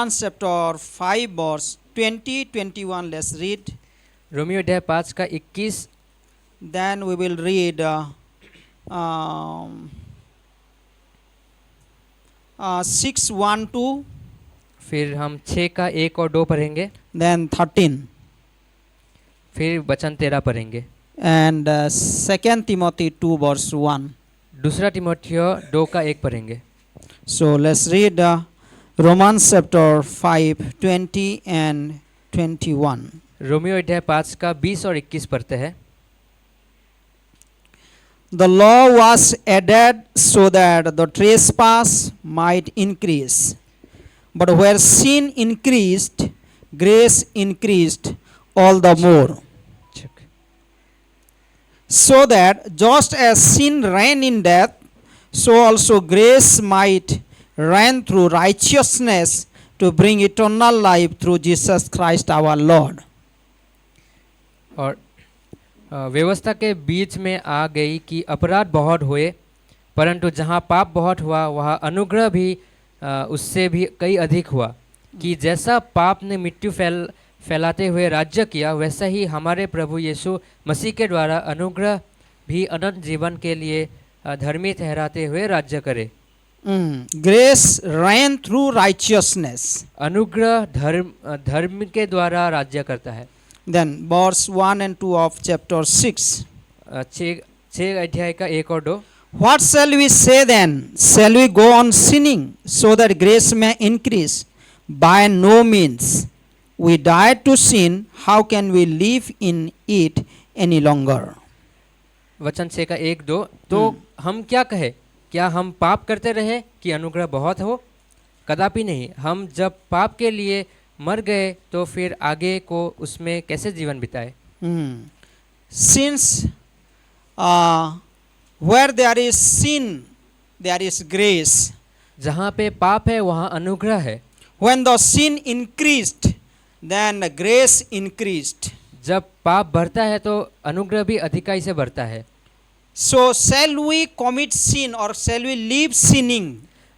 Romans chapter 5 verse 20-21. Let's read. Romeo अध्याय 5 का 21 Then we will read 6:1-2. फिर हम 6 का 1 और 2 पढ़ेंगे, Then 13. फिर वचन 13 पढ़ेंगे, And 2 Timothy 2 verse 1. दूसरा तिमोथियो 2 का 1 पढ़ेंगे। So let's read Romans chapter 5 20 and 21. Romeo अध्याय 5 का 20 और 21 पढ़ते हैं। The law was added so that the trespass might increase. But where sin increased, grace increased all the more. So that just as sin reigned in death, so also grace might reign through righteousness to bring eternal life through Jesus Christ our Lord. और व्यवस्था के बीच में आ गई कि अपराध बहुत हुए, परंतु जहाँ पाप बहुत हुआ वहाँ अनुग्रह भी उससे भी कई अधिक हुआ, कि जैसा पाप ने मृत्यु फैलाते हुए राज्य किया, वैसा ही हमारे प्रभु यीशु मसीह के द्वारा अनुग्रह भी अनंत जीवन के लिए धर्मी ठहराते हुए राज्य करे। Grace reign through righteousness. अनुग्रह धर्म के द्वारा राज्य करता है। Then verse 1 and 2 of chapter 6. 6 अध्याय का 1 और 2। What shall we say then? Shall we go on sinning so that grace may increase? By no means. We died to sin. How can we live in it any longer? वचन 6 का 1 2। तो हम क्या कहे? क्या हम पाप करते रहे कि अनुग्रह बहुत हो? कदापि नहीं। हम जब पाप के लिए मर गए तो फिर आगे को उसमें कैसे जीवन बिताए? Since where there is sin, there is grace. जहाँ पे पाप है वहाँ अनुग्रह है। When the sin increased, then grace increased. जब पाप बढ़ता है तो अनुग्रह भी अधिकाई से बढ़ता है। So shall we commit sin or shall we live sinning?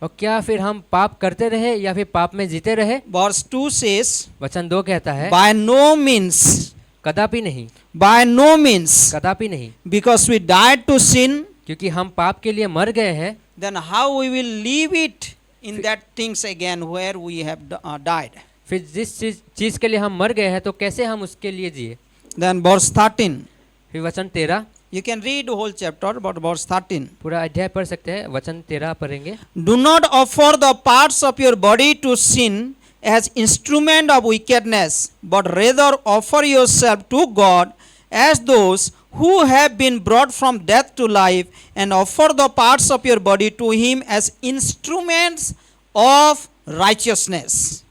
और क्या फिर हम पाप करते रहे या फिर पाप में जीते रहे? Verse 2 says, वचन 2 कहता है, by no means. कदापि नहीं। By no means. कदापि नहीं। Because we died to sin. क्योंकि हम पाप के लिए मर गए हैं। Then how we will leave it in that things again where we have died? फिर जिस चीज के लिए हम मर गए हैं तो कैसे हम उसके लिए जिए? Then verse 13. फिर वचन 13। You can read the whole chapter, but verse 13. पूरा अध्याय पढ़ सकते हैं, वचन 13 पढ़ेंगे। Do not offer the parts of your body to sin as instrument of wickedness, but rather offer yourself to God as those who have been brought from death to life, and offer the parts of your body to Him as instruments of righteousness.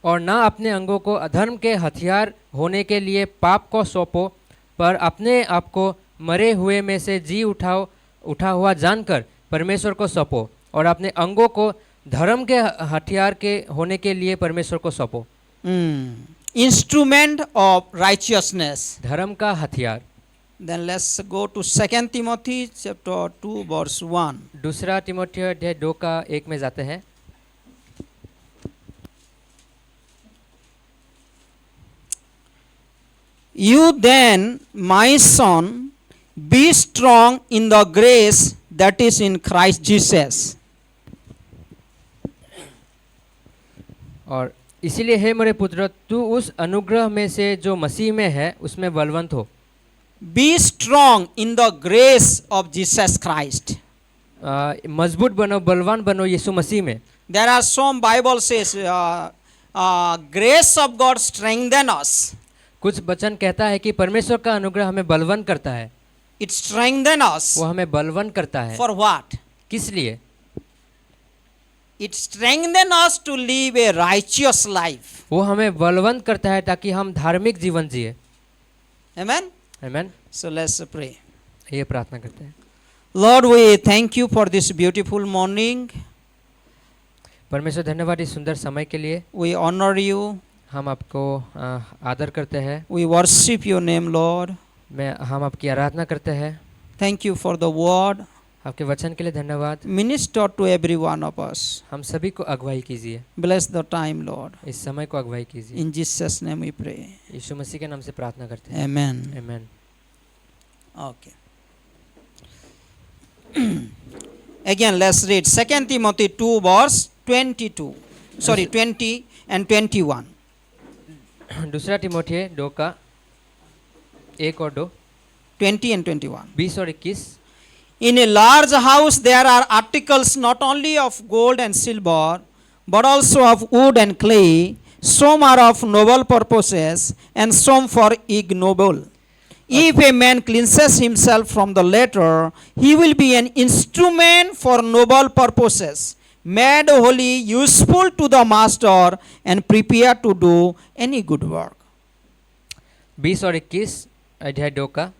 और ना अपने अंगों को अधर्म के हथियार होने के लिए पाप को सौंपो, पर अपने आप को मरे हुए में से जी उठा हुआ जानकर परमेश्वर को सौंपो, और अपने अंगों को धर्म के हथियार के होने के लिए परमेश्वर को सौंपो। Instrument of righteousness. धर्म का हथियार। Then let's go to 2 Timothy chapter 2 verse 1. दूसरा तिमोथियो अध्याय 2 का 1 में जाते हैं। You then, my son, be strong in the grace that is in Christ Jesus. और इसीलिए हे मेरे पुत्र, तू उस अनुग्रह में से जो मसीह में है उसमें बलवंत हो। Be strong in the grace of Jesus Christ. मजबूत बनो, बलवान बनो यीशु मसीह में। There are some Bible says, grace of God strengthen us. कुछ वचन कहता है कि परमेश्वर का अनुग्रह हमें बलवान करता है। It strengthen us. वो हमें बलवान करता है। For what? किस लिए? It strengthen us to live a righteous life. वो हमें बलवान करता है ताकि हम धार्मिक जीवन जिए। Amen. आमीन। So let's pray. ये प्रार्थना करते हैं। Lord, we thank you for this beautiful morning. परमेश्वर धन्यवाद इस सुंदर समय के लिए। We honor you. हम आपको आदर करते हैं। We worship your name, Lord. हम आपकी आराधना करते हैं। Thank you for the word. आपके वचन के लिए धन्यवाद। Minister to every one of us. हम सभी को अगुवाई कीजिए, Bless the time, Lord. इस समय को अगुवाई कीजिए। In Jesus' name we pray. यीशु मसीह के नाम से प्रार्थना करते हैं, Amen. आमीन। Okay. Again, let's read 2 Timothy 2 verse 22. Sorry, 20 and 21. दूसरा तिमोथी 2 का 1 और 2, 20 and 21. 20 और 21। In a large house there are articles not only of gold and silver, but also of wood and clay. Some are of noble purposes, and some for ignoble. If a man cleanses himself from the latter, he will be an instrument for noble purposes, made holy, useful to the master, and prepared to do any good work. 20 और 21 अध्याय 2 का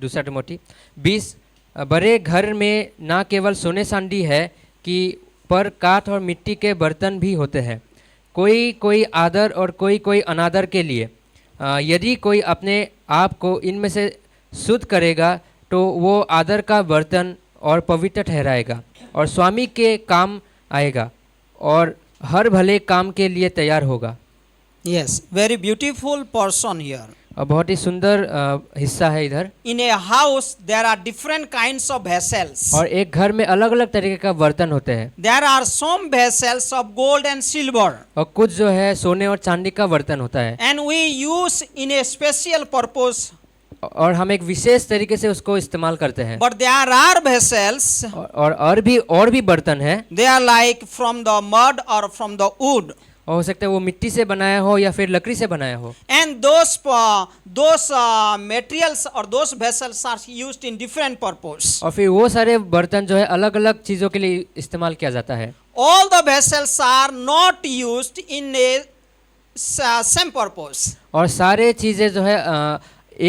दूसरा तिमोथी 20। बड़े घर में ना केवल सोने चांदी है कि पर काठ और मिट्टी के बर्तन भी होते हैं, कोई कोई आदर और कोई कोई अनादर के लिए। यदि कोई अपने आप को इनमें से शुद्ध करेगा तो वो आदर का बर्तन और पवित्र ठहराएगा और स्वामी के काम आएगा और हर भले काम के लिए तैयार होगा। Yes, very beautiful portion here. और बहुत ही सुंदर हिस्सा है इधर। In a house there are different kinds of vessels. और एक घर में अलग अलग तरीके का बर्तन होते हैं। There are some vessels of gold and silver. और कुछ जो है सोने और चांदी का बर्तन होता है। And we use in a special purpose. और हम एक विशेष तरीके से उसको इस्तेमाल करते हैं। But there are vessels. और भी बर्तन है। They are like from the mud or from the wood. और हो सकता है वो मिट्टी से बनाया हो या फिर लकड़ी से बनाया हो। And those materials or those vessels are used in different purpose. और फिर वो सारे बर्तन जो है अलग अलग चीज़ों के लिए इस्तेमाल किया जाता है। All the vessels are not used in a same purpose. और सारे चीज़ें जो है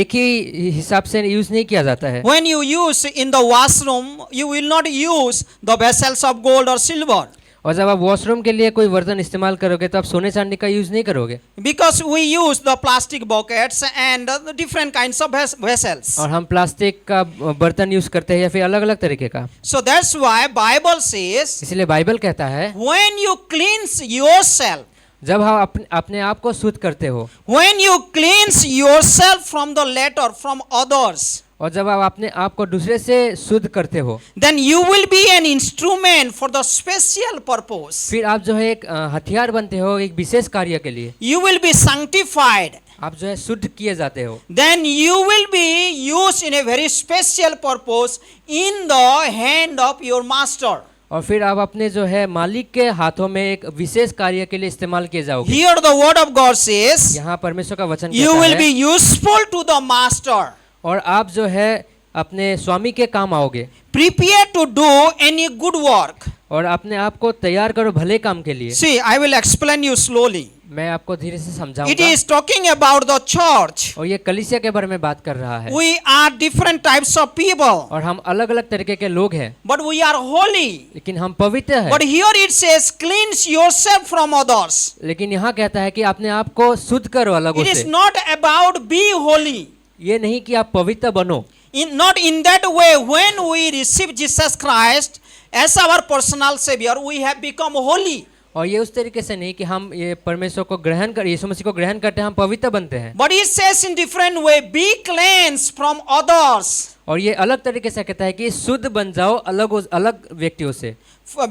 एक ही हिसाब से यूज नहीं किया जाता है। When you use in the washroom, you will not use the vessels of gold or silver. और जब आप वॉशरूम के लिए कोई बर्तन इस्तेमाल करोगे तो आप सोने चांदी का यूज नहीं करोगे। Because we use the plastic buckets and the different kinds of vessels. और हम प्लास्टिक का बर्तन यूज करते हैं या फिर अलग अलग तरीके का। So that's why Bible says, इसलिए बाइबल कहता है when you cleanse yourself, जब हम अपने आप को शुद्ध करते हो, when you cleanse yourself from the latter, from others, और जब आप अपने आप को दूसरे से शुद्ध करते हो, then you will be an instrument for the special purpose. फिर आप जो है एक हथियार बनते हो एक विशेष कार्य के लिए। You will be sanctified. आप जो है शुद्ध किए जाते हो। Then you will be used in a very special purpose in the hand of your master. और फिर आप अपने जो है मालिक के हाथों में एक विशेष कार्य के लिए इस्तेमाल किए जाओगे। Here the word of God says, यहाँ परमेश्वर का वचन you कहता will है, be useful to the master. और आप जो है अपने स्वामी के काम आओगे। Prepare to do any good work. और अपने आप को तैयार करो भले काम के लिए। See, I will explain you slowly. मैं आपको धीरे से It समझाऊंगा। is talking about the church. और ये कलीसिया के बारे में बात कर रहा है। We are different types of people, और हम अलग अलग तरीके के लोग हैं, but we are holy. लेकिन हम पवित्र हैं। But here it says, cleanse yourself from others. लेकिन यहाँ कहता है कि अपने आप को शुद्ध करो अलगों It is से। not about be holy. ये नहीं कि आप पवित्र बनो। Not in that way. When we receive Jesus Christ as our personal Savior, we have become holy. और ये उस तरीके से नहीं कि हम ये परमेश्वर को ग्रहण कर यीशु मसीह को ग्रहण करते हैं हम पवित्र बनते हैं। But it says in different way, be cleansed from others. और ये अलग तरीके से कहता है कि शुद्ध बन जाओ अलग व्यक्तियों से।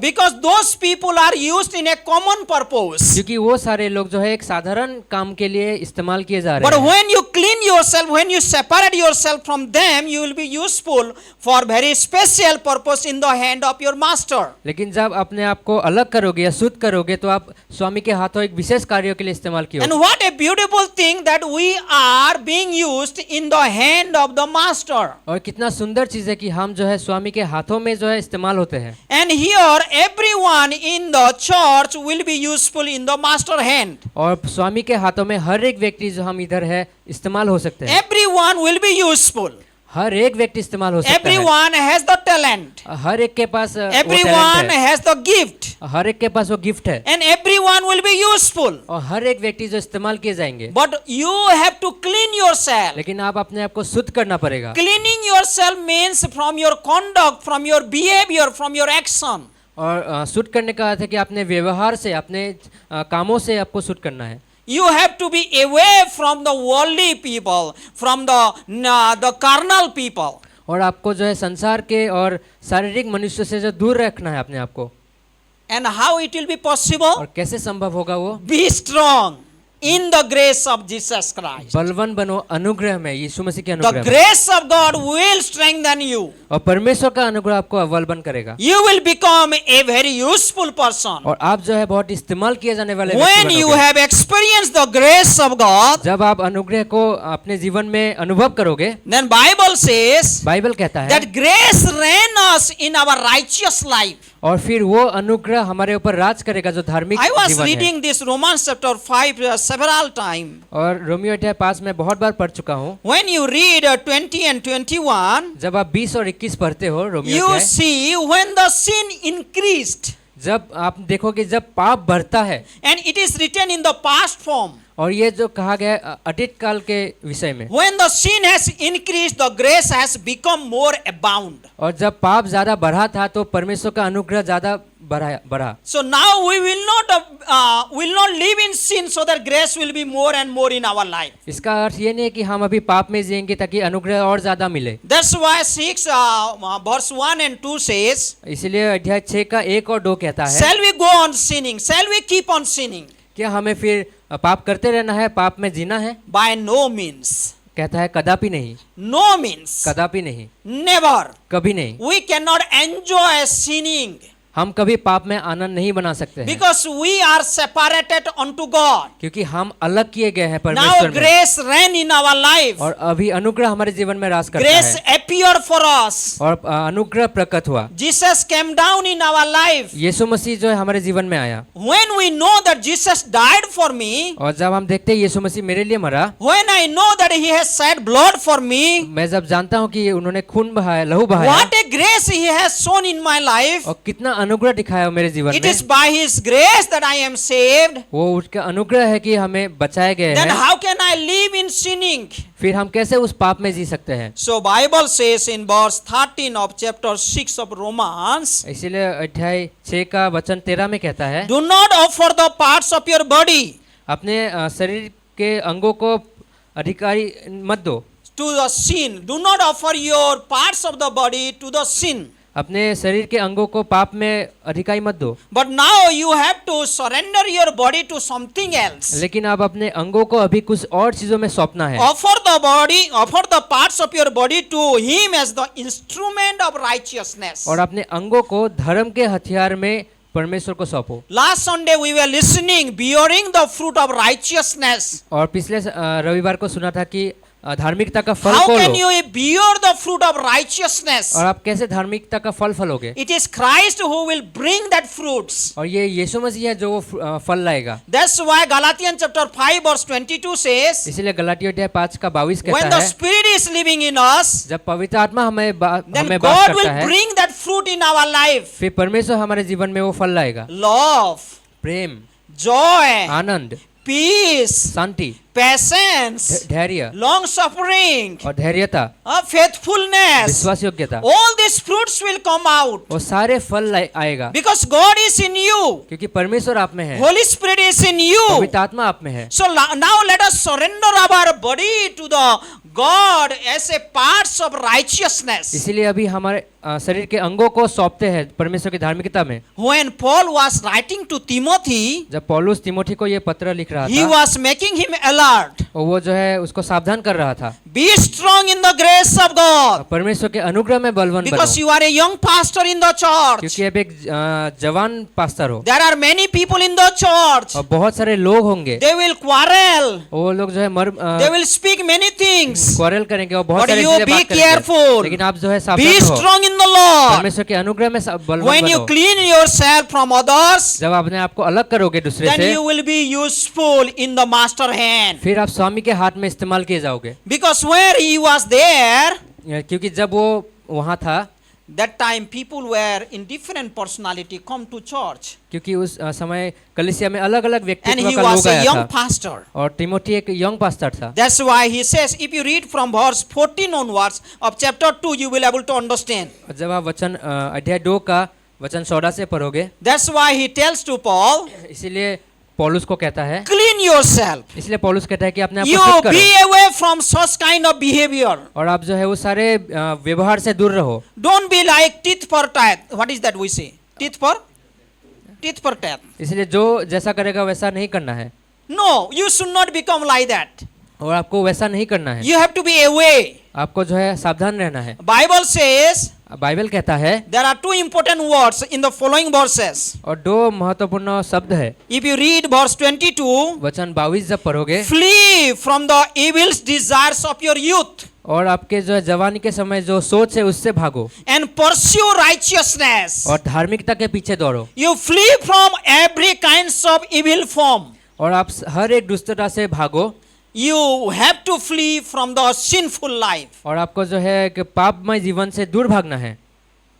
Because those people are used in a common purpose. क्योंकि वो सारे लोग जो है एक साधारण काम के लिए इस्तेमाल किए जा रहे But हैं। when you clean yourself, when you separate yourself from them, you will be useful for very special purpose in the hand of your master. लेकिन जब अपने आप को अलग करोगे या शुद्ध करोगे तो आप स्वामी के हाथों एक विशेष कार्यों के लिए इस्तेमाल किए। And what a beautiful thing that we are being used in the hand of the master. और कितना सुंदर चीज है कि हम जो है स्वामी के हाथों में जो है इस्तेमाल होते हैं। And here everyone in the church will be useful in the master hand. और स्वामी के हाथों में हर एक व्यक्ति जो हम इधर है इस्तेमाल हो सकते हैं। Everyone will be useful. हर एक व्यक्ति इस्तेमाल हो सकता है। Everyone has the talent. हर एक के पास वो Everyone talent है। has the gift. हर एक के पास वो गिफ्ट है। And everyone person will be useful. और हर एक व्यक्ति जो इस्तेमाल किए जाएंगे, But you have to clean yourself. लेकिन आप अपने आप को शुद्ध करना पड़ेगा। Cleaning yourself means from your conduct, from your behavior, from your action. और शुद्ध करने का अर्थ है कि अपने व्यवहार से, अपने कामों से आपको शुद्ध करना है। You have to be away from the worldly people, from the carnal people. और आपको जो है संसार के और शारीरिक मनुष्य से जो दूर रखना है अपने आप को। And how it will be possible? और कैसे संभव होगा वो? Be strong in the grace of Jesus Christ. बलवान बनो अनुग्रह में, यीशु मसीह के The अनुग्रह में। grace of God will strengthen you. और परमेश्वर का अनुग्रह आपको बलवान करेगा। You will become a very useful person. और आप जो है बहुत इस्तेमाल किए जाने वाले व्यक्ति When you बनोगे। have experienced the grace of God, जब आप अनुग्रह को अपने जीवन में अनुभव करोगे, then Bible says बाइबल कहता है, that grace reign us in our righteous life. और फिर वो अनुग्रह हमारे ऊपर राज करेगा जो धार्मिक I was जीवन है। reading this Romans chapter 5 several times. और रोमियो अध्याय 5 में बहुत बार पढ़ चुका हूँ। When you read 20 and 21, जब आप 20 और 21 पढ़ते हो रोमियो you अध्याय, see when the sin increased, जब आप देखोगे जब पाप बढ़ता है, and it is written in the past form. और ये जो कहा गया है अतीत काल के विषय में, When the sin has increased, the grace has become more abound. और जब पाप ज्यादा बढ़ा था तो परमेश्वर का अनुग्रह ज्यादा बढ़ा। So now we will not live in sin, so that grace will be more and more in our life. इसका अर्थ ये नहीं है कि हम अभी पाप में जिएंगे ताकि अनुग्रह और ज्यादा मिले। That's why 6 verse 1 and 2 says, इसलिए अध्याय 6 का 1 और 2 कहता है, shall we go on sinning? Shall we keep on sinning? क्या हमें फिर पाप करते रहना है, पाप में जीना है? By no means. कहता है कदापि नहीं, No means. कदापि नहीं, Never. कभी नहीं। We cannot enjoy sinning हम कभी पाप में आनंद नहीं बना सकते हैं, because we are separated unto God. क्योंकि हम अलग किए गए हैं Now परमेश्वर में। grace reign in our life. और अभी अनुग्रह हमारे जीवन में राज करता Grace है, appear for us. और अनुग्रह प्रकट हुआ। Jesus came down in our life. यीशु मसीह जो है हमारे जीवन में आया, When we know that Jesus died for me, और जब हम देखते हैं यीशु मसीह मेरे लिए मरा, when I know that he has shed blood for me, मैं जब जानता हूँ कि उन्होंने खून बहाया, लहू बहाया, what a grace he has shown in my life. और कितना अनुग्रह दिखाया मेरे जीवन It में। is by his grace that I am saved. वो उसका अनुग्रह है कि हमें बचाए गए Then हैं। how can I live in sinning? फिर हम कैसे उस पाप में जी सकते हैं? So Bible says in verse 13 of chapter 6 of Romans, इसीलिए अध्याय 6 का वचन 13 में कहता है, do not offer the parts of your body अपने शरीर के अंगों को अधिकारी मत दो, to the sin. Do not offer your parts of the body to the sin. अपने शरीर के अंगों को पाप में अधिकारी मत दो। But now you have to surrender your body to something else. लेकिन आप अपने अंगों को अभी कुछ और चीजों में सौंपना है। Offer the parts of your body to him as the instrument of righteousness. और अपने अंगों को धर्म के हथियार में परमेश्वर को सौंपो। Last Sunday we were listening, bearing the fruit of righteousness. और पिछले रविवार को सुना था कि धार्मिकता का फल How को can low. you bear the fruit of righteousness? और आप कैसे धार्मिकता का फल फलोगे? It is Christ who will bring that fruits. और ये यीशु मसीह है जो वो फल लाएगा। That's why Galatians chapter 5 verse 22 says, इसीलिए गलातियों अध्याय 5 का 22 when कहता the है, Spirit is living in us, जब पवित्र आत्मा हमें then बास God करता will है, bring that fruit in our life. फिर परमेश्वर हमारे जीवन में वो फल लाएगा। Love, प्रेम, joy, आनंद, peace, शांति, patience, धैर्य long suffering, और धैर्यता, faithfulness. विश्वास योग्यता, All these fruits will come out वो सारे फल आएगा, because God is in you. क्योंकि परमेश्वर आप में है, Holy Spirit is in you. पवित्र आत्मा आप में है। So now let us surrender our body to the God as a parts of righteousness. इसीलिए अभी हमारे शरीर के अंगों को सौंपते हैं परमेश्वर की धार्मिकता में। When Paul was writing to Timothy, जब पौलुस तिमोथी को ये पत्र लिख रहा he था, was making him alert. और वो जो है उसको सावधान कर रहा था, Be strong in the grace of God, परमेश्वर के अनुग्रह में बलवान बनो, because you are a young pastor in the church. क्योंकि अब एक जवान पास्टर हो, There are many people in the church. और बहुत सारे लोग होंगे, They will quarrel. वो लोग जो है They will speak many things. Quarrel करेंगे और बहुत But सारी you चीजें be बात करेंगे, careful. लेकिन आप जो है Be सावधान रहो, strong in the Lord. परमेश्वर के अनुग्रह में बलवान When you बनो। clean yourself from others, जब अपने आप को अलग करोगे दूसरे then से, you will be useful in the master hand. फिर आप स्वामी के हाथ में इस्तेमाल किए जाओगे, Because where he was there, क्योंकि जब वो वहां था, That time people were in different personality come to church. क्योंकि उस समय कलीसिया में अलग अलग And व्यक्तित्व he का was लोग a आया young था pastor. और टिमोथी एक यंग पास्टर था। That's why he says, if you read from verse 14 onwards of chapter 2, you will able to understand. और जब आप वचन अध्याय 2 का वचन 14 से पढ़ोगे, That's why he tells to Paul, इसीलिए पौलुस को कहता है, clean yourself. इसलिए पौलुस कहता है कि अपने आप को You शुद्ध be करो away from such kind of behavior. और आप जो है वो सारे व्यवहार से दूर रहो। Don't be like teeth for tat. What is that we say? Teeth for tat. इसलिए जो जैसा करेगा वैसा नहीं करना है No, you should not become like that. और आपको वैसा नहीं करना है। You have to be away. आपको जो है सावधान रहना है। Bible says बाइबल कहता है, there are two important words in the following verses. और दो महत्वपूर्ण शब्द है। If you read verse 22, वचन 22 जब पढ़ोगे, flee from the evil desires of your youth और आपके जो है जवानी के समय जो सोच है उससे भागो and pursue righteousness. और धार्मिकता के पीछे दौड़ो You flee from every kinds of evil form. और आप हर एक दुष्टता से भागो You have to flee from the sinful life. और आपको जो है कि पापमय जीवन से दूर भागना है।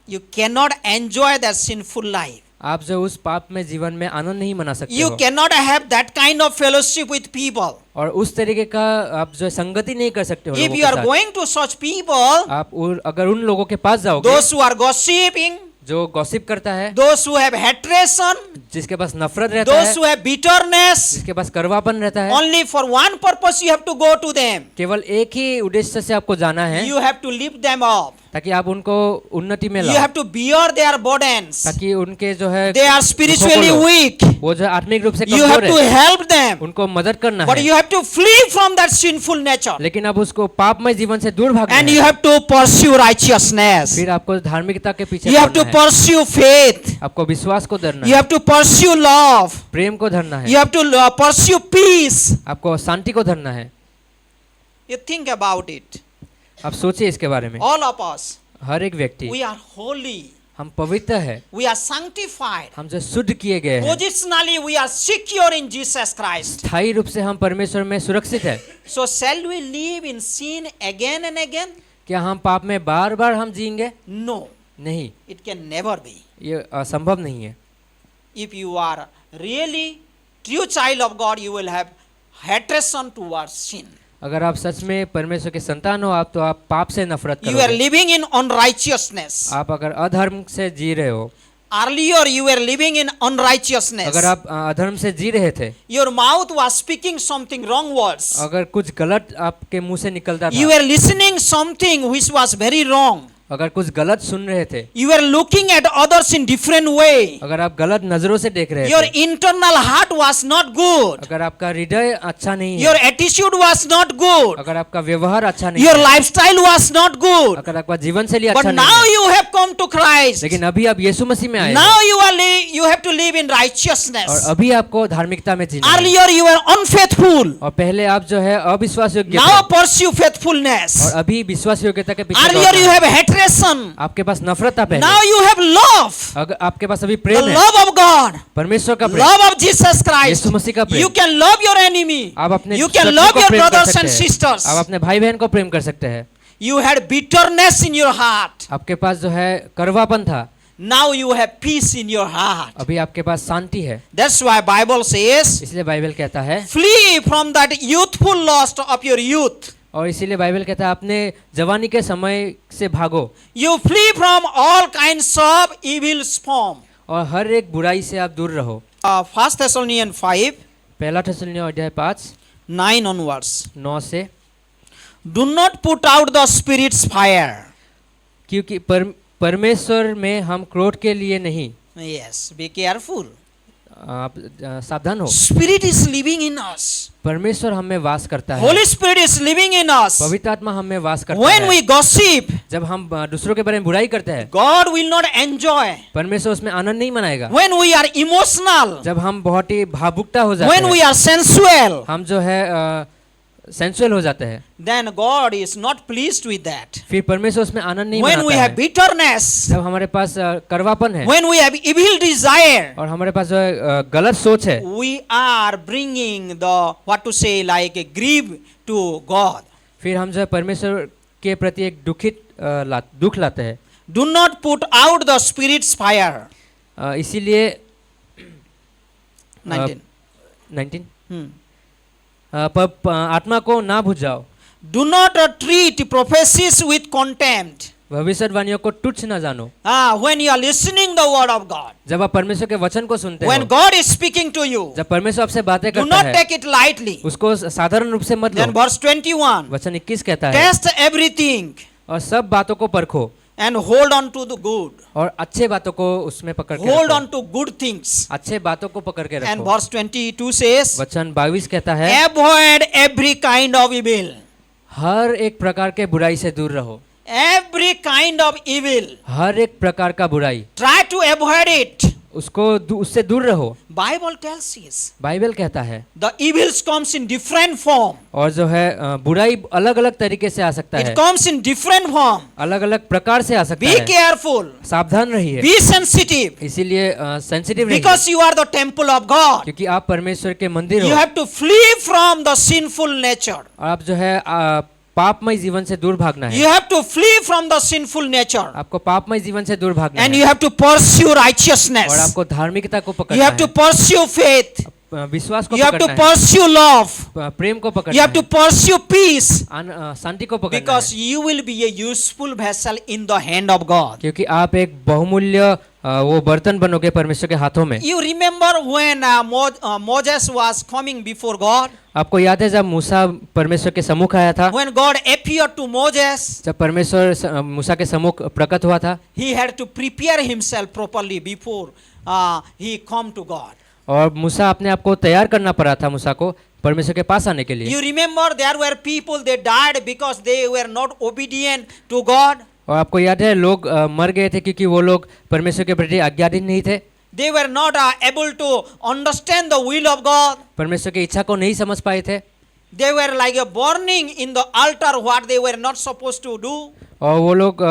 You cannot enjoy that sinful life. आप जो उस पापमय जीवन में आनंद नहीं मना सकते You हो cannot have that kind of fellowship with people. और उस तरीके का आप जो है संगति नहीं कर सकते हो If लोगों you के are साथ। going to such people, आप अगर उन लोगों के पास जाओगे those who are gossiping, जो गॉसिप करता है, those who have hatred, जिसके पास नफरत रहता those है, who have bitterness, जिसके पास कड़वापन रहता है, only for one purpose you have to go to them. केवल एक ही उद्देश्य से आपको जाना है You have to lift them up. ताकि आप उनको उन्नति में You लाओ, have to bear their burdens. ताकि उनके जो है They are spiritually दुखों को लो। weak. वो जो है आत्मिक रूप से You have कमजोर to है, help them. उनको मदद करना But है, you have to flee from that sinful nature. लेकिन अब उसको पापमय जीवन से दूर भागना And है। you have to pursue righteousness. फिर आपको धार्मिकता के पीछे You have to दौड़ना है, pursue faith. आपको विश्वास को धरना You है, have to pursue love. प्रेम को धरना है, You have to pursue peace. आपको शांति को धरना है। You think about it. आप सोचिए इसके बारे में। All of us, हर एक व्यक्ति, we are holy. हम पवित्र है, We are sanctified. हम जो शुद्ध किए गए हैं, Positionally, we are secure in Jesus Christ. स्थायी रूप से हम परमेश्वर में सुरक्षित है। So shall we live in sin again and again? क्या हम पाप में बार बार हम जिएंगे? No, नहीं, it can never be. ये असंभव नहीं है। If you are really true child of God, you will have hatred towards sin. अगर आप सच में परमेश्वर के संतान हो आप, तो आप पाप से नफरत You are करोगे। living in unrighteousness. आप अगर अधर्म से जी रहे हो, Earlier you were living in unrighteousness. अगर आप अधर्म से जी रहे थे, Your mouth was speaking something wrong words. अगर कुछ गलत आपके मुंह से निकलता You था, were listening something which was very wrong. अगर कुछ गलत सुन रहे थे, You were looking at others in different way. अगर आप गलत नजरों से देख रहे Your थे, internal heart was not good. अगर आपका हृदय अच्छा नहीं Your है, attitude was not good. अगर आपका व्यवहार अच्छा नहीं Your है, lifestyle was not good. अगर आपका जीवन शैली But अच्छा नहीं now है, you have come to Christ. लेकिन अभी आप यीशु मसीह में आए Now हैं, you have to live in और righteousness. अभी आपको धार्मिकता में जीना है। Earlier you were unfaithful. और पहले आप जो है अविश्वास योग्य Now थे, pursue faithfulness. और अभी विश्वास योग्यता के पीछे Earlier दौड़ना you है। have hatred. आपके पास नफरत था पहले, Now you have love. अगर आपके पास अभी The प्रेम है, love of God. परमेश्वर का प्रेम, Love of Jesus Christ. यीशु मसीह का प्रेम। You can love your enemy. आप अपने You can शत्रु love को your प्रेम कर brothers सकते and हैं, sisters. आप अपने भाई बहन को प्रेम कर सकते हैं। You had bitterness in your heart. आपके पास जो है कड़वापन था, Now you have peace in your heart. अभी आपके पास शांति है। That's why Bible says, इसलिए बाइबल कहता है, flee from that youthful lust of your youth. और इसीलिए बाइबल कहता है अपने जवानी के समय से भागो, You flee from all kinds of evil form. और हर एक बुराई से आप दूर रहो। 1 Thessalonians 5, पहला थेसलोनिय अध्याय 5 9 onwards. 9 से, Do not put out the Spirit's fire. क्योंकि परमेश्वर में हम क्रोध के लिए नहीं, Yes, be careful. आप सावधान हो, Spirit is living in us. परमेश्वर हम में वास करता है, Holy Spirit is living in us. पवित्र आत्मा हम में वास करता When है। we gossip, जब हम दूसरों के बारे में बुराई करते हैं, God will not enjoy. परमेश्वर उसमें आनंद नहीं मनाएगा। When we are emotional, जब हम बहुत ही भावुकता हो जाते when we हैं, are sensual, हम जो है सेंसुअल हो जाते हैं, then God is not pleased with that. फिर परमेश्वर उसमें आनंद नहीं When we मनाता have है। bitterness, जब हमारे पास कड़वापन है when we have evil desire, और हमारे पास जो है गलत सोच है, we are bringing the, what to say, like a grief to God. फिर हम जो है परमेश्वर के प्रति एक दुख लाते हैं। Do not put out the Spirit's fire. इसीलिए 19. 19 Hmm. पर आत्मा को ना बुझाओ, Do not treat prophecies with contempt. भविष्यवाणियों को तुच्छ न जानो। When you are listening the word of God, जब आप परमेश्वर के वचन को सुनते when हो, God is speaking to you, जब परमेश्वर आपसे बातें do करता not है, take it lightly. उसको साधारण रूप से मत Then लो। verse 21, वचन 21 कहता है, test everything और सब बातों को परखो and hold on to the good. और अच्छे बातों को उसमें पकड़ के Hold रखो। on to good things. अच्छे बातों को पकड़ के And रखो। verse 22 says, वचन 22 कहता है, avoid every kind of evil. हर एक प्रकार के बुराई से दूर रहो। Every kind of evil. हर एक प्रकार का बुराई, Try to avoid it. उससे दूर रहो। Bible tells us बाइबल कहता है, the evils comes in different form. और जो है बुराई अलग अलग तरीके से आ सकता है, It comes in different form. अलग अलग प्रकार से आ सकता Be है। careful. सावधान रहिए, Be sensitive. इसीलिए सेंसिटिव रहिए, Because you are the temple of God. क्योंकि आप परमेश्वर के मंदिर You हो। have to flee from the sinful nature. और आप जो है पापमय जीवन से दूर भागना है। You have to flee from the sinful nature. आपको पापमय जीवन से दूर भागना And है, you have to pursue और righteousness. आपको धार्मिकता को You पकड़ना have to है, pursue faith. विश्वास को You have to पकड़ना है, pursue love. प्रेम को You पकड़ना have to है, pursue peace. शांति को पकड़ना Because है, you will be a useful vessel in the hand of God. क्योंकि आप एक बहुमूल्य वो बर्तन बनोगे परमेश्वर के हाथों में। You remember when Moses was coming before God? आपको याद है जब मूसा परमेश्वर के सम्मुख आया था, When God appeared to Moses, जब परमेश्वर मूसा के सम्मुख प्रकट हुआ था, he had to prepare himself properly before he come to God. और मूसा अपने आप को तैयार करना पड़ा था मूसा को परमेश्वर के पास आने के लिए। You remember there were people they died because they were not obedient to God. और आपको याद है लोग मर गए थे क्योंकि वो लोग परमेश्वर के प्रति आज्ञाधीन नहीं थे, They were not able to understand the will of God. परमेश्वर की इच्छा को नहीं समझ पाए थे, They were like a burning in the altar what they were not supposed to do. और वो लोग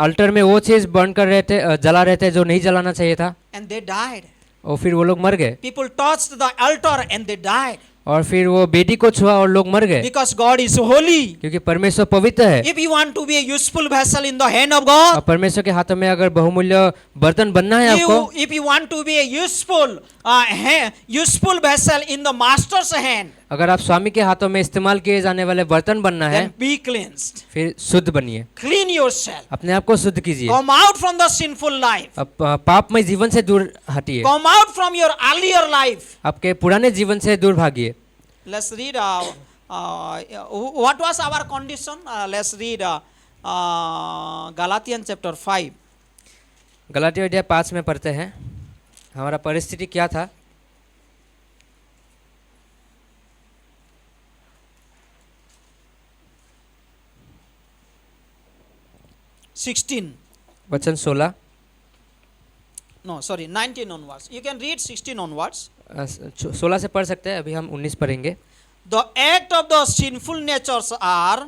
अल्टर में वो चीज बर्न कर रहे थे, जला रहे थे जो नहीं जलाना चाहिए था, And they died. और फिर वो लोग मर गए। People touched the altar and they died. और फिर वो बेदी को छुआ और लोग मर गए, Because God is holy. क्योंकि परमेश्वर पवित्र है। If you want to be a useful vessel in the hand of God, और परमेश्वर के हाथों में अगर बहुमूल्य बर्तन बनना है आपको, if you want to be a useful vessel in the master's hand, अगर आप स्वामी के हाथों में इस्तेमाल किए जाने वाले बर्तन बनना है, then be cleansed. फिर शुद्ध बनिए, Clean yourself. अपने आप को शुद्ध कीजिए, Come out from the sinful life. अब पापमय जीवन से दूर हटिए, Come out from your earlier life. आपके पुराने जीवन से दूर भागिए। Let's read what was our condition. Let's read Galatians chapter 5. गलातियों अध्याय 5 में पढ़ते हैं हमारा परिस्थिति क्या था। वचन 16, No, sorry, 19 onwards. You can read 16 onwards. 16 से पढ़ सकते हैं, अभी हम 19 पढ़ेंगे। The act of the sinful natures are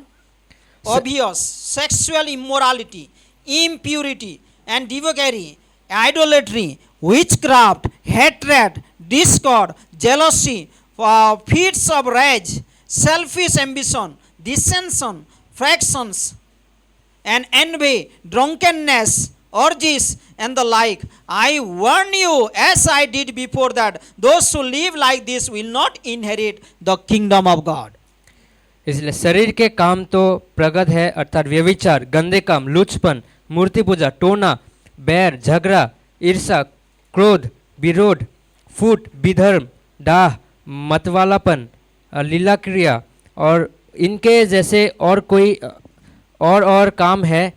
obvious: sexual immorality, impurity, and debauchery, idolatry, witchcraft, hatred, discord, jealousy, fits of rage, selfish ambition, dissension, factions, and envy, drunkenness, orgies, and the like. I warn you, as I did before, that those who live like this will not inherit the kingdom of God. इसलिए शरीर के काम तो प्रगट है, अर्थात व्यभिचार, गंदे काम, लुचपन, मूर्ति पूजा, टोना, बैर, झगड़ा, ईर्ष्या, क्रोध, विरोध, फूट, विधर्म, डाह, मतवालापन, लीला क्रिया और इनके जैसे और कोई और काम है,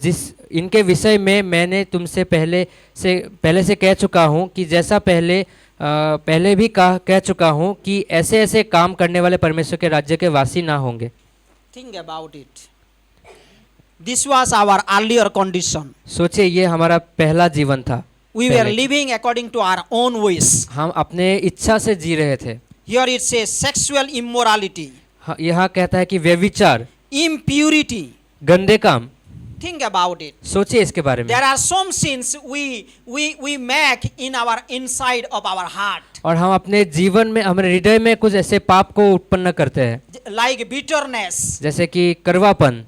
जिस इनके विषय में मैंने तुमसे पहले से कह चुका हूँ कि जैसा पहले भी कह चुका हूँ कि ऐसे ऐसे काम करने वाले परमेश्वर के राज्य के वासी ना होंगे। Think about it. This was our earlier condition. सोचिए ये हमारा पहला जीवन था, We were living according to our own ways. हम अपने इच्छा से जी रहे थे। Here it says sexual immorality, यहाँ कहता है कि व्यभिचार, impurity. गंदे काम। Think about it. सोचिए इसके बारे में। There are some sins we make in our inside of our heart, और हम अपने जीवन में, हमारे हृदय में कुछ ऐसे पाप को उत्पन्न करते हैं, like bitterness, जैसे कि कड़वापन,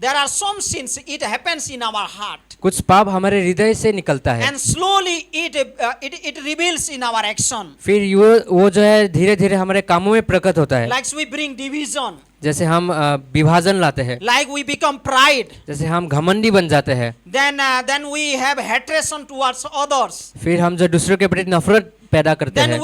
there are some sins, it happens in our heart. कुछ पाप हमारे हृदय से निकलता है, And slowly it reveals in our action. फिर वो जो है धीरे धीरे हमारे कामों में प्रकट होता है। Like we bring division. जैसे हम विभाजन लाते हैं, Like we become pride. जैसे हम घमंडी बन जाते हैं, Then we have hatred towards others. फिर हम जो दूसरों के प्रति नफरत पैदा करते Then हैं,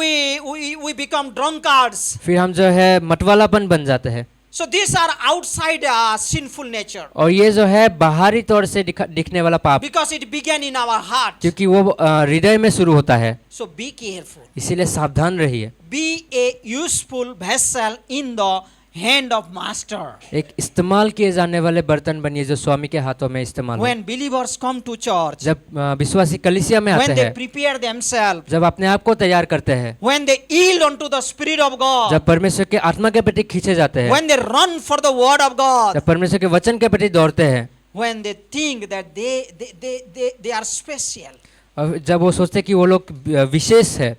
we become drunkards. फिर हम जो है मतवालापन बन जाते हैं। So these are outside sinful nature. और ये जो है बाहरी तौर से दिखने वाला पाप, Because it began in our heart. क्योंकि वो हृदय में शुरू होता है। So be careful. इसीलिए सावधान रहिए। Be a useful vessel in the hand of master. एक इस्तेमाल किए जाने वाले बर्तन बनिए जो स्वामी के हाथों में इस्तेमाल हो। When believers come to church, जब विश्वासी कलीसिया में आते when they हैं, prepare themselves, जब अपने आप को तैयार करते हैं, when they yield unto the Spirit of God, जब परमेश्वर के आत्मा के प्रति खींचे जाते हैं, when they run for the Word of God, जब परमेश्वर के वचन के प्रति दौड़ते हैं, when they think that they are special, और जब वो सोचते हैं कि वो लोग विशेष है,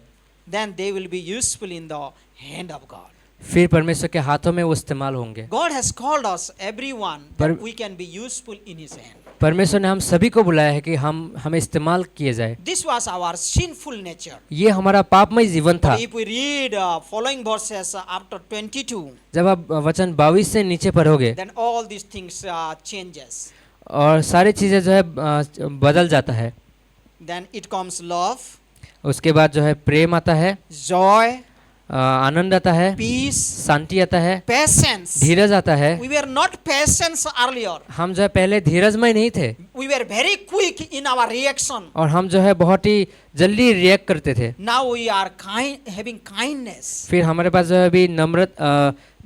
then they will be useful in the hand of God. फिर परमेश्वर के हाथों में वो इस्तेमाल होंगे। God has called us, everyone, पर- that we can be useful in His hand. परमेश्वर ने हम सभी को बुलाया है कि हमें इस्तेमाल किए जाए। This was our sinful nature. ये हमारा पापमय जीवन था। If we read following verses after 22, जब आप वचन 22 से नीचे पढ़ोगे, then all these things changes. और सारी चीजें जो है बदल जाता है। Then it comes love, उसके बाद जो है प्रेम आता है, joy, आनंद आता है, peace, शांति आता है, patience. धीरज आता है। We were not patient earlier. हम जो है पहले धीरजमय नहीं थे, We were very quick in our reaction. और हम जो है बहुत ही जल्दी रिएक्ट करते थे। Now we are having kindness. फिर हमारे पास जो है अभी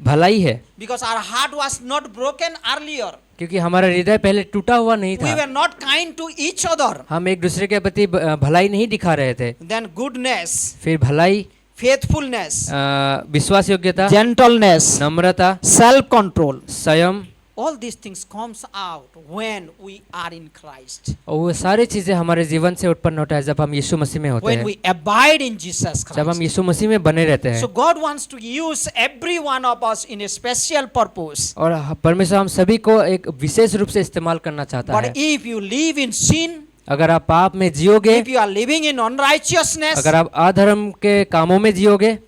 भलाई है, Because our heart was not broken earlier. क्योंकि हमारा हृदय पहले टूटा हुआ नहीं We था। were not kind to each other. हम एक दूसरे के प्रति भलाई नहीं दिखा रहे थे। Then goodness, फिर भलाई, faithfulness, विश्वास योग्यता, gentleness, नम्रता, self-control. संयम, All these things comes out when we are in Christ. और वो सारी चीजें हमारे जीवन से उत्पन्न होता है जब हम यीशु मसीह में होते When हैं, we abide in Jesus जब हम Christ. यीशु मसीह में बने रहते हैं। So God wants to use every one of us in a special purpose. और परमेश्वर हम सभी को एक विशेष रूप से इस्तेमाल करना चाहता है। But if you live in sin, अगर आप पाप में जियोगे, if you are living in unrighteousness, अगर आप अधर्म के कामों में जियोगे,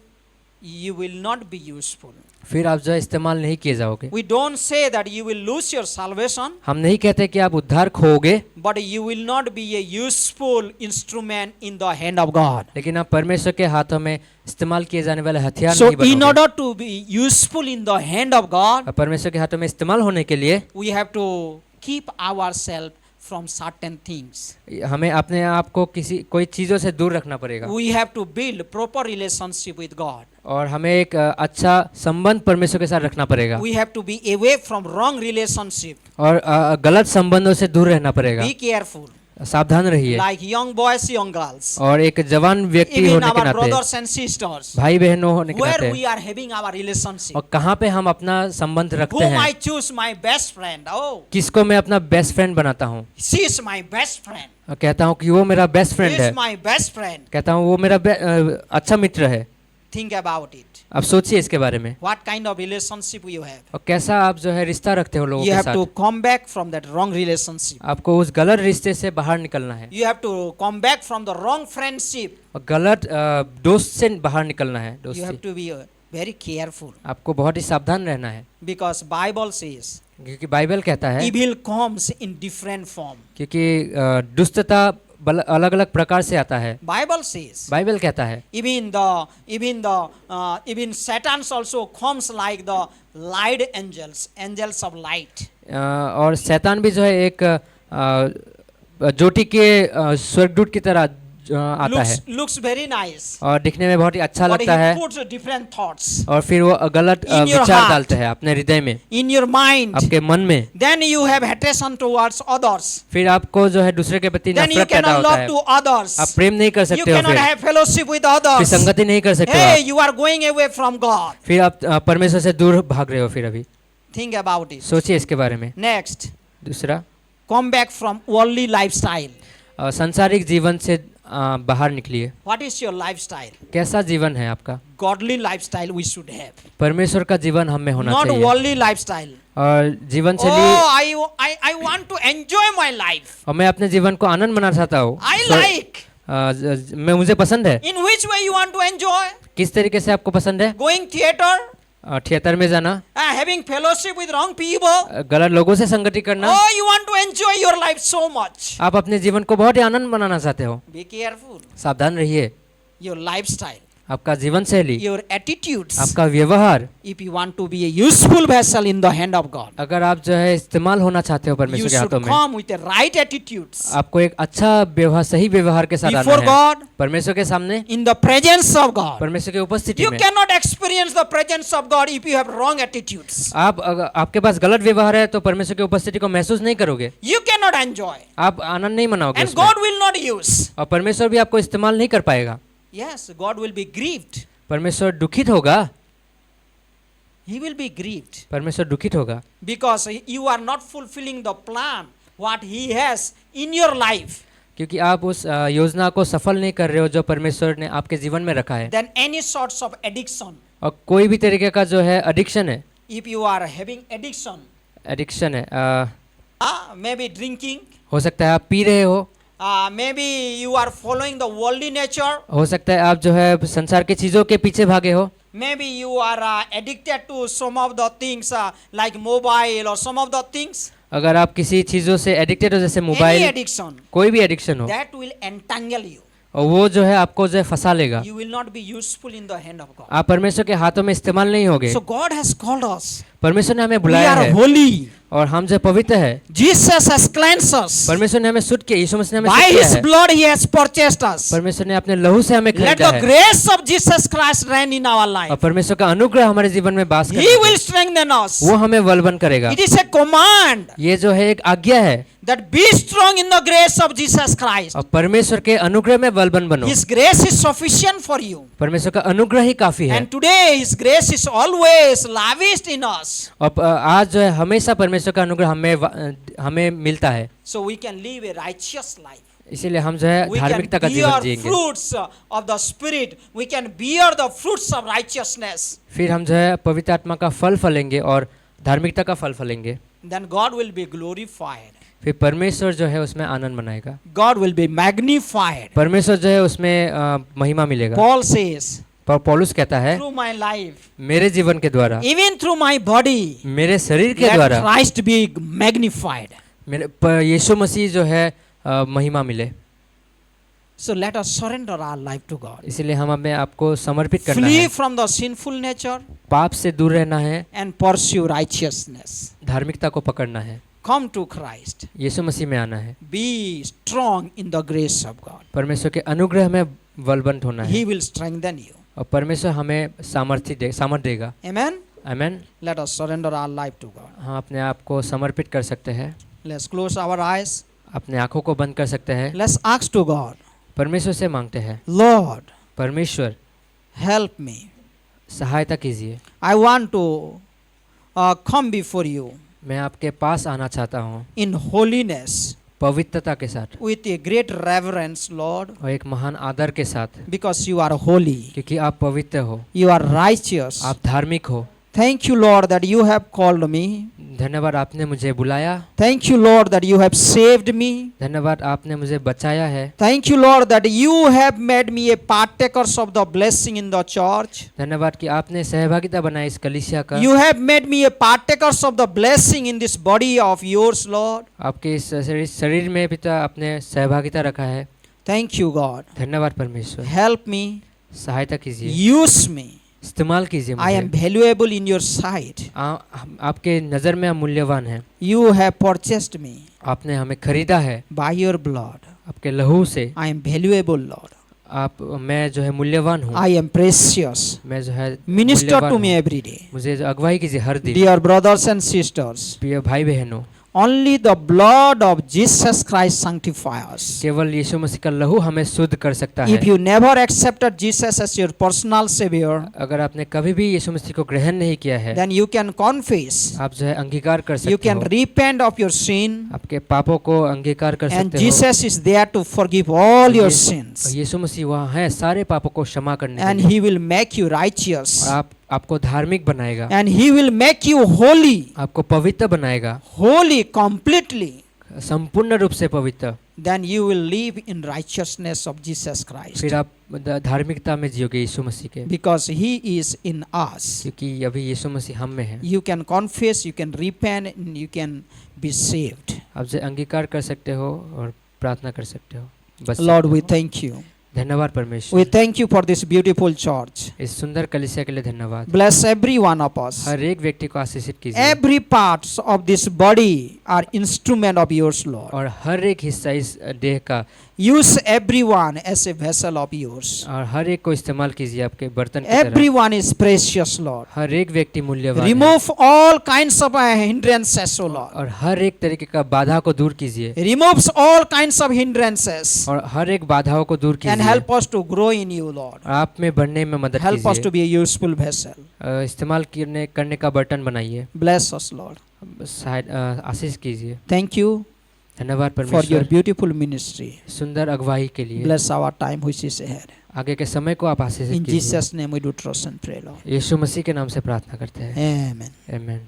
you will not be useful. फिर आप जो है इस्तेमाल नहीं किए जाओगे। We don't say that you will lose your salvation, हम नहीं कहते कि आप उद्धार खोओगे, but you will not be a useful instrument in the hand of God. लेकिन आप परमेश्वर के हाथों में इस्तेमाल किए जाने वाले हथियार So नहीं in बनोगे। order to be useful in the hand of God, और परमेश्वर के हाथों में इस्तेमाल होने के लिए we have to keep ourselves from certain things. हमें अपने आप को कोई चीज़ों से दूर रखना पड़ेगा, We have to build proper relationship with God. और हमें एक अच्छा संबंध परमेश्वर के साथ रखना पड़ेगा, We have to be away from wrong relationship. और गलत संबंधों से दूर रहना पड़ेगा। Be careful. सावधान रहिए। Like young boys, young girls, और एक जवान व्यक्ति even होने के our नाते, brothers and sisters, भाई बहनों होने के where नाते, we are having our relationship. और कहाँ पे हम अपना संबंध रखते Whom हैं, I choose my best friend. Oh, किसको मैं अपना बेस्ट फ्रेंड बनाता हूँ, she is my best friend. और कहता हूँ कि वो मेरा बेस्ट He फ्रेंड है, is my best friend. कहता हूँ वो मेरा अच्छा मित्र है। Think about it. अब सोचिए इसके बारे में, What kind of relationship you have? और कैसा आप जो है रिश्ता रखते हो लोगों You के have साथ। to come back from that wrong relationship. आपको उस गलत रिश्ते से बाहर निकलना है, You have to come back from the wrong friendship. और गलत दोस्त से बाहर निकलना है। You दोस्ती, have to be very careful, आपको बहुत ही सावधान रहना है, because Bible says क्योंकि बाइबल कहता है, evil comes in different form. क्योंकि दुष्टता अलग अलग प्रकार से आता है। Bible says बाइबल कहता है even Satan's also comes like the light angels, angels of light. और शैतान भी जो है एक ज्योति के स्वर्गदूत की तरह आता है, Looks very nice, और दिखने में बहुत ही अच्छा but लगता है, he puts different thoughts और फिर वो गलत In your विचार heart. डालते हैं अपने हृदय में, in your mind. आपके मन में। Then you have hatred towards others. फिर आपको जो है दूसरे के प्रति Then you नफरत पैदा cannot होता love है, to others. आप प्रेम नहीं कर You सकते हो, cannot फिर have fellowship with फिर others. संगति नहीं कर सकते हो Hey, आप। you are going away from God. फिर आप परमेश्वर से दूर भाग रहे हो। फिर अभी Think about it. सोचिए इसके बारे में। Next, दूसरा, come back from worldly lifestyle. सांसारिक जीवन से बाहर निकलिए। What is your lifestyle? कैसा जीवन है आपका? Godly lifestyle we should have, परमेश्वर का जीवन हम में होना not चाहिए। worldly lifestyle. और जीवन Oh, शैली, I want to enjoy my life. और मैं अपने जीवन को आनंद मना चाहता हूँ। I like. मैं मुझे पसंद है। In which way you want to enjoy? किस तरीके से आपको पसंद है? Going theater, थिएटर में जाना, having fellowship with wrong people. गलत लोगों से संगति करना। Oh, you want to enjoy your life so much. आप अपने जीवन को बहुत ही आनंद मनाना चाहते हो। Be careful. सावधान रहिए। Your lifestyle, आपका जीवन शैली, your attitudes. आपका व्यवहार, If you want to be a useful vessel in the hand of God, अगर आप जो है इस्तेमाल होना चाहते हो you परमेश्वर के should हाथों में, come with the right attitudes आपको एक अच्छा व्यवहार, सही व्यवहार के साथ आना before है God, परमेश्वर के सामने, in the presence of God. परमेश्वर की उपस्थिति You में। cannot experience the presence of God if you have wrong attitudes. आपके पास गलत व्यवहार है तो परमेश्वर की उपस्थिति को महसूस नहीं करोगे, You cannot enjoy. आप आनंद नहीं मनाओगे And उसमें। God will not use. और परमेश्वर भी आपको इस्तेमाल नहीं कर पाएगा। Yes, God will be grieved. परमेश्वर दुखित होगा, He will be grieved परमेश्वर दुखित होगा, because you are not fulfilling the plan what He has in your life. क्योंकि आप उस योजना को सफल नहीं कर रहे हो जो परमेश्वर ने आपके जीवन में रखा है। Then any sorts of addiction. और कोई भी तरीके का जो है एडिक्शन है, If you are having addiction, है, maybe drinking, हो सकता है आप पी रहे हो, maybe you are following the worldly nature, हो सकता है आप जो है संसार की चीजों के पीछे भागे हो, maybe you are addicted to some of the things like mobile or some of the things. अगर आप किसी चीजों से एडिक्टेड हो जैसे Any मोबाइल, addiction कोई भी एडिक्शन हो, that will entangle you. और वो जो है आपको जो है फंसा लेगा, You will not be useful in the hand of God. आप परमेश्वर के हाथों में इस्तेमाल नहीं होगे। So God has called us. परमेश्वर ने हमें We बुलाया are है holy. और हम जो पवित्र है, Jesus has cleansed us. परमेश्वर ने हमें शुद्ध किया, यीशु मसीह ने हमें By शुद्ध किया His है, blood He has purchased us. परमेश्वर ने अपने लहू से हमें Let खरीदा the है, grace of Jesus Christ reign in our और life. परमेश्वर का अनुग्रह हमारे जीवन में वास He करेगा, will strengthen us. वो हमें बलवान करेगा। It is a command ये जो है एक आज्ञा है, that be strong in the grace of Jesus Christ. और परमेश्वर के अनुग्रह में बलवान बनो। His grace is sufficient for you. परमेश्वर का अनुग्रह ही काफी है, And today His grace is always lavished in us. और आज जो है हमेशा परमेश्वर का अनुग्रह हमें मिलता है, So we can live a righteous life. इसीलिए हम जो है We can धार्मिकता का जीवन bear जिएंगे। fruits of the Spirit. We can bear the fruits of righteousness. फिर हम जो है पवित्र आत्मा का फल फलेंगे और धार्मिकता का फल फलेंगे। Then God will be glorified. फिर परमेश्वर जो है उसमें आनंद मनाएगा, God will be magnified. परमेश्वर जो है उसमें महिमा मिलेगा। Paul says, पौलुस कहता है, through my life, मेरे जीवन के द्वारा, even through my body, मेरे शरीर के let द्वारा Christ be magnified. यीशु मसीह जो है महिमा मिले। So let us surrender our life to God. इसलिए हम अपने आप को समर्पित करना Flee है, from the sinful nature पाप से दूर रहना है, and pursue righteousness. धार्मिकता को पकड़ना है, Come to Christ. यीशु मसीह में आना है, Be strong in the grace of God. परमेश्वर के अनुग्रह में बलवंत होना है, He will strengthen you. और परमेश्वर हमें सामर्थ्य देगा। Amen. आमीन। Let us surrender our life to God. हम अपने आप को समर्पित कर सकते हैं, Let's close our eyes. अपने आंखों को बंद कर सकते हैं, Let's ask to God, परमेश्वर से मांगते हैं, Lord, परमेश्वर help me. सहायता कीजिए, I want to come before you मैं आपके पास आना चाहता हूँ in holiness पवित्रता के साथ with a great reverence, Lord, और एक महान आदर के साथ, because you are holy. क्योंकि आप पवित्र हो, You are righteous. आप धार्मिक हो। Thank you, Lord, that you have called me. धन्यवाद आपने मुझे बुलाया, Thank you, Lord, that you have saved me. धन्यवाद आपने मुझे बचाया है, Thank you, Lord, that you have made me a partakers of the blessing in the church. धन्यवाद कि आपने सहभागिता बनाई इस कलीसिया का, You have made me a partakers of the blessing in this body of yours, Lord. आपके इस शरीर में पिता आपने सहभागिता रखा है। Thank you, God. धन्यवाद परमेश्वर, Help me. सहायता कीजिए, Use me. इस्तेमाल कीजिए I am मुझे। valuable in your sight. आपके नज़र में हम मूल्यवान हैं, You have purchased me आपने हमें खरीदा है by your blood. आपके लहू से। I am valuable, Lord. मैं जो है मूल्यवान हूँ, I am precious. मैं जो है Minister मूल्यवान to me हूँ। every day. मुझे जो अगुवाई कीजिए हर दिन। Dear brothers and sisters, प्रिय भाई बहनों, Only the blood of Jesus Christ sanctifies. केवल यीशु मसीह का लहू हमें शुद्ध कर सकता If है। you never accepted Jesus as your personal savior, अगर आपने कभी भी यीशु मसीह को ग्रहण नहीं किया है, then you can confess. आप जो है अंगीकार कर You सकते can हो, repent of your sin, आपके पापों को अंगीकार कर and सकते हो। Jesus is there to forgive all your sins, यीशु मसीह वहाँ है सारे पापों को क्षमा करने के and लिए, He will make you righteous, और आपको धार्मिक बनाएगा, and He will make you holy, आपको पवित्र बनाएगा, holy completely. संपूर्ण रूप से पवित्र। Then you will live in righteousness of Jesus Christ, फिर आप धार्मिकता में जियोगे यीशु मसीह के, because He is in us. क्योंकि अभी यीशु मसीह हम में है। You can confess, you can repent, and you can be saved. आप जो अंगीकार कर सकते हो और प्रार्थना कर सकते हो। बस Lord, we thank you. धन्यवाद We परमेश्वर, thank you for this beautiful church. इस सुंदर कलीसिया के लिए धन्यवाद। Bless every one of us. हर एक व्यक्ति को आशीषित कीजिए, Every parts of this body are instrument of yours, Lord. और हर एक हिस्सा इस देह का, Use everyone as a vessel of yours. और हर एक को इस्तेमाल कीजिए आपके बर्तन की तरह। Everyone is precious, Lord. हर एक व्यक्ति मूल्यवान है, Remove all kinds of hindrances, O Lord. और हर एक तरीके का बाधा को दूर कीजिए, Removes all kinds of hindrances और हर एक बाधाओं को दूर and कीजिए, help us to grow in you, Lord. और आप में बढ़ने में मदद Help us to कीजिए, be a useful vessel. इस्तेमाल करने का बर्तन बनाइए, Bless us, Lord. आशीष कीजिए। Thank you धन्यवाद for your परमेश्वर, beautiful ministry. सुंदर अगुवाई के लिए। Bless our time which is ahead. आगे के समय को आप आशीषित In कीजिए। Jesus' name we do trust and pray, Lord. यीशु मसीह के नाम से प्रार्थना करते हैं, Amen. आमीन।